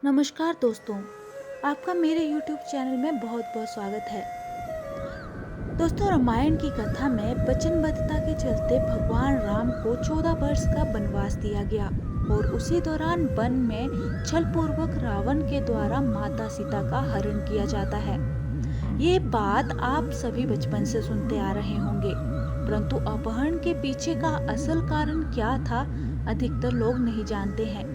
नमस्कार दोस्तों, आपका मेरे YouTube चैनल में बहुत बहुत स्वागत है। दोस्तों, रामायण की कथा में वचनबद्धता के चलते भगवान राम को 14 वर्ष का वनवास दिया गया और उसी दौरान वन में छल पूर्वक रावण के द्वारा माता सीता का हरण किया जाता है। ये बात आप सभी बचपन से सुनते आ रहे होंगे, परंतु अपहरण के पीछे का असल कारण क्या था, अधिकतर लोग नहीं जानते हैं।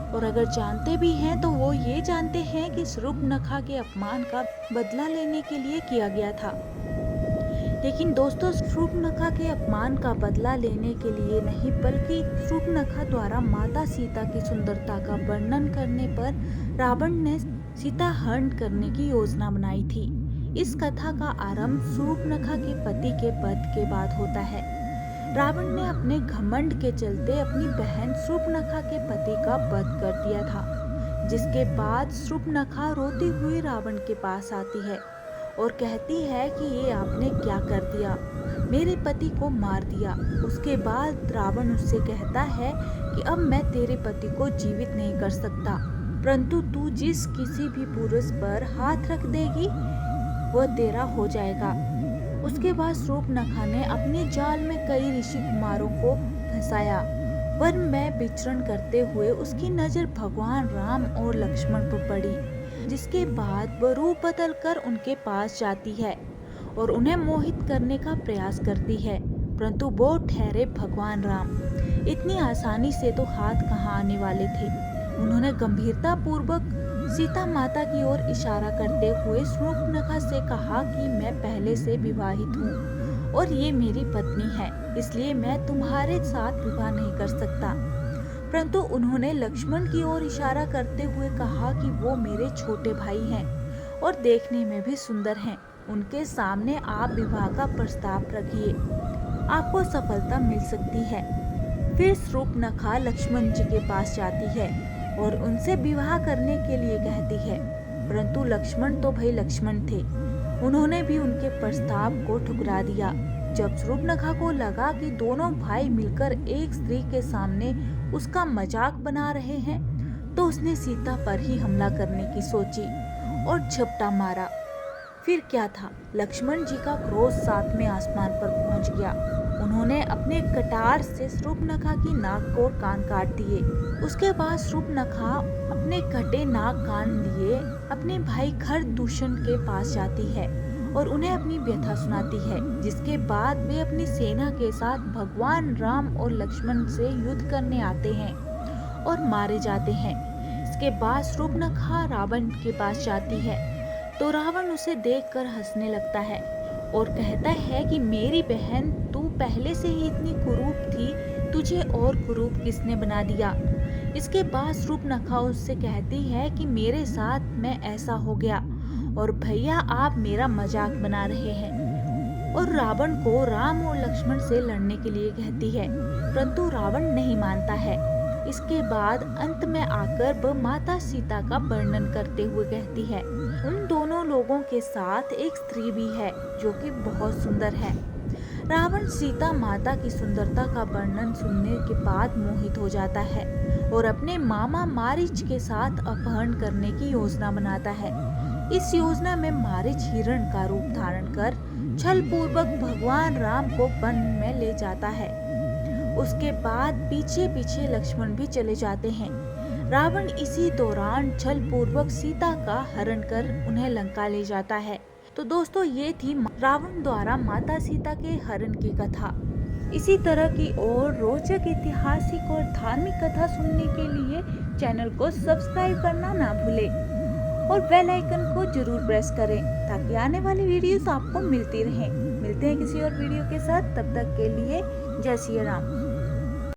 और अगर जानते भी हैं तो वो ये जानते हैं कि शूर्पणखा के अपमान का बदला लेने के लिए किया गया था। लेकिन दोस्तों, शूर्पणखा के अपमान का बदला लेने के लिए नहीं, बल्कि शूर्पणखा द्वारा माता सीता की सुंदरता का वर्णन करने पर रावण ने सीता हरण करने की योजना बनाई थी। इस कथा का आरंभ शूर्पणखा के पति के वध के बाद होता है। रावण ने अपने घमंड के चलते अपनी बहन शूर्पणखा के पति का वध कर दिया था, जिसके बाद शूर्पणखा रोती हुई रावण के पास आती है और कहती है कि ये आपने क्या कर दिया, मेरे पति को मार दिया। उसके बाद रावण उससे कहता है कि अब मैं तेरे पति को जीवित नहीं कर सकता, परंतु तू जिस किसी भी पुरुष पर हाथ रख देगी वह तेरा हो जाएगा। उसके बाद शूर्पणखा ने अपने जाल में कई ऋषि कुमारों को फंसाया। वन में विचरण करते हुए उसकी नजर भगवान राम और लक्ष्मण पर पड़ी, जिसके बाद वह रूप बदल कर उनके पास जाती है और उन्हें मोहित करने का प्रयास करती है, परंतु वो ठहरे भगवान राम इतनी आसानी से तो हाथ कहाँ आने वाले थे। उन्होंने गंभीरता पूर्वक सीता माता की ओर इशारा करते हुए शूर्पणखा से कहा कि मैं पहले से विवाहित हूँ और ये मेरी पत्नी है, इसलिए मैं तुम्हारे साथ विवाह नहीं कर सकता। परंतु उन्होंने लक्ष्मण की ओर इशारा करते हुए कहा कि वो मेरे छोटे भाई हैं और देखने में भी सुंदर हैं, उनके सामने आप विवाह का प्रस्ताव रखिए, आपको सफलता मिल सकती है। फिर शूर्पणखा लक्ष्मण जी के पास जाती है और उनसे विवाह करने के लिए कहती है, परंतु लक्ष्मण तो भाई लक्ष्मण थे, उन्होंने भी उनके प्रस्ताव को ठुकरा दिया। जब शूर्पणखा को लगा कि दोनों भाई मिलकर एक स्त्री के सामने उसका मजाक बना रहे हैं, तो उसने सीता पर ही हमला करने की सोची और झपटा मारा। फिर क्या था, लक्ष्मण जी का क्रोध 7वें आसमान पर पहुंच गया। उन्होंने अपने कटार से शूर्पणखा की नाक और कान काट दिए। उसके बाद शूर्पणखा अपने कटे नाक कान लिए अपने भाई खरदूषण के पास जाती है और उन्हें अपनी व्यथा सुनाती है, जिसके बाद वे अपनी सेना के साथ भगवान राम और लक्ष्मण से युद्ध करने आते हैं और मारे जाते हैं। इसके बाद शूर्पणखा रावण के पास जाती है तो रावण उसे देखकर हंसने लगता है और कहता है कि मेरी बहन, तू पहले से ही इतनी कुरूप थी, तुझे और कुरूप किसने बना दिया। इसके बाद शूर्पणखा उससे कहती है कि मेरे साथ में ऐसा हो गया और भैया आप मेरा मजाक बना रहे हैं, और रावण को राम और लक्ष्मण से लड़ने के लिए कहती है, परंतु रावण नहीं मानता है। इसके बाद अंत में आकर वह माता सीता का वर्णन करते हुए कहती है, उन दोनों लोगों के साथ एक स्त्री भी है जो कि बहुत सुंदर है। रावण सीता माता की सुंदरता का वर्णन सुनने के बाद मोहित हो जाता है और अपने मामा मारीच के साथ अपहरण करने की योजना बनाता है। इस योजना में मारीच हिरण का रूप धारण कर छल पूर्वक भगवान राम को वन में ले जाता है। उसके बाद पीछे पीछे लक्ष्मण भी चले जाते हैं। रावण इसी दौरान छल पूर्वक सीता का हरण कर उन्हें लंका ले जाता है। तो दोस्तों, ये थी रावण द्वारा माता सीता के हरण की कथा। इसी तरह की और रोचक ऐतिहासिक और धार्मिक कथा सुनने के लिए चैनल को सब्सक्राइब करना ना भूलें और बेल आइकन को जरूर प्रेस करें ताकि आने वाली वीडियोस आपको मिलती रहें। मिलते हैं किसी और वीडियो के साथ, तब तक के लिए जय श्री राम।